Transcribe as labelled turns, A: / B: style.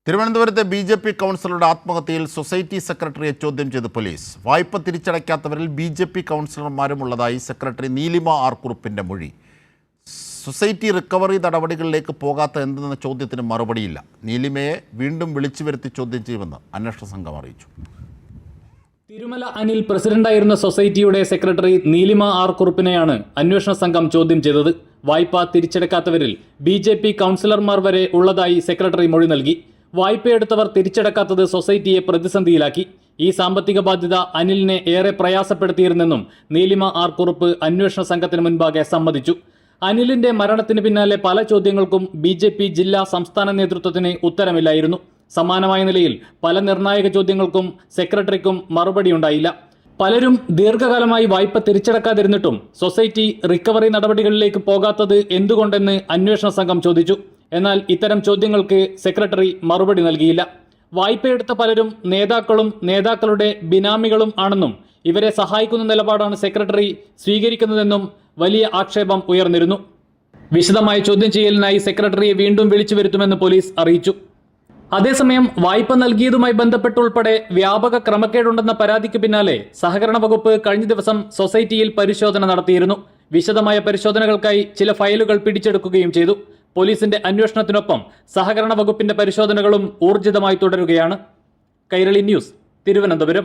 A: തിരുവനന്തപുരത്തെ BJP. കൗൺസിലറുടെ ആത്മഹത്യയിൽ society സെക്രട്ടറിയെ ചോദ്യം ചെയ്ത് പോലീസ്. വായ്പ തിരിച്ചടയ്ക്കാത്തവരിൽ ബി.ജെ.പി. കൗൺസിലർമാരും ഉള്ളതായി സെക്രട്ടറി നീലിമ ആർ കുറുപ്പിൻ്റെ മൊഴി. സൊസൈറ്റി റിക്കവറി നടപടികളിലേക്ക് പോകാത്ത എന്തെന്ന ചോദ്യത്തിന് മറുപടിയില്ല. നീലിമയെ വീണ്ടും വിളിച്ചു വരുത്തി ചോദ്യം ചെയ്യുമെന്ന് അന്വേഷണ സംഘം അറിയിച്ചു.
B: തിരുമല അനിൽ പ്രസിഡന്റായിരുന്ന സൊസൈറ്റിയുടെ സെക്രട്ടറി നീലിമ ആർ കുറുപ്പിനെയാണ് അന്വേഷണ സംഘം ചോദ്യം ചെയ്തത്. വായ്പ തിരിച്ചടക്കാത്തവരിൽ ബി.ജെ.പി. കൗൺസിലർമാർ വരെ ഉള്ളതായി സെക്രട്ടറി മൊഴി നൽകി. വായ്പയെടുത്തവർ തിരിച്ചടക്കാത്തത് സൊസൈറ്റിയെ പ്രതിസന്ധിയിലാക്കി. ഈ സാമ്പത്തിക ബാധ്യത അനിലിനെ ഏറെ പ്രയാസപ്പെടുത്തിയിരുന്നെന്നും നീലിമ ആർ കുറുപ്പ് അന്വേഷണ സംഘത്തിന് മുൻപാകെ സമ്മതിച്ചു. അനിലിന്റെ മരണത്തിന് പിന്നാലെ പല ചോദ്യങ്ങൾക്കും ബി.ജെ.പി. ജില്ലാ സംസ്ഥാന നേതൃത്വത്തിന് ഉത്തരമില്ലായിരുന്നു. സമാനമായ നിലയിൽ പല നിർണായക ചോദ്യങ്ങൾക്കും സെക്രട്ടറിക്കും മറുപടിയുണ്ടായില്ല. പലരും ദീർഘകാലമായി വായ്പ തിരിച്ചടക്കാതിരുന്നിട്ടും സൊസൈറ്റി റിക്കവറി നടപടികളിലേക്ക് പോകാത്തത് എന്തുകൊണ്ടെന്ന് അന്വേഷണ സംഘം ചോദിച്ചു. എന്നാൽ ഇത്തരം ചോദ്യങ്ങൾക്ക് സെക്രട്ടറി മറുപടി നൽകിയില്ല. വായ്പയെടുത്ത പലരും നേതാക്കളും നേതാക്കളുടെ ബിനാമികളും ആണെന്നും ഇവരെ സഹായിക്കുന്ന നിലപാടാണ് സെക്രട്ടറി സ്വീകരിക്കുന്നതെന്നും വലിയ ആക്ഷേപം ഉയർന്നിരുന്നു. വിശദമായ ചോദ്യം ചെയ്യലിനായി സെക്രട്ടറിയെ വീണ്ടും വിളിച്ചു വരുത്തുമെന്ന് പോലീസ് അറിയിച്ചു. അതേസമയം വായ്പ നൽകിയതുമായി ബന്ധപ്പെട്ടുൾപ്പെടെ വ്യാപക ക്രമക്കേടുണ്ടെന്ന പരാതിക്ക് പിന്നാലെ സഹകരണ വകുപ്പ് കഴിഞ്ഞ ദിവസം സൊസൈറ്റിയിൽ പരിശോധന നടത്തിയിരുന്നു. വിശദമായ പരിശോധനകൾക്കായി ചില ഫയലുകൾ പിടിച്ചെടുക്കുകയും ചെയ്തു. പോലീസിന്റെ അന്വേഷണത്തിനൊപ്പം സഹകരണ വകുപ്പിന്റെ പരിശോധനകളും ഊർജിതമായി തുടരുകയാണ്. കൈരളി ന്യൂസ്, തിരുവനന്തപുരം.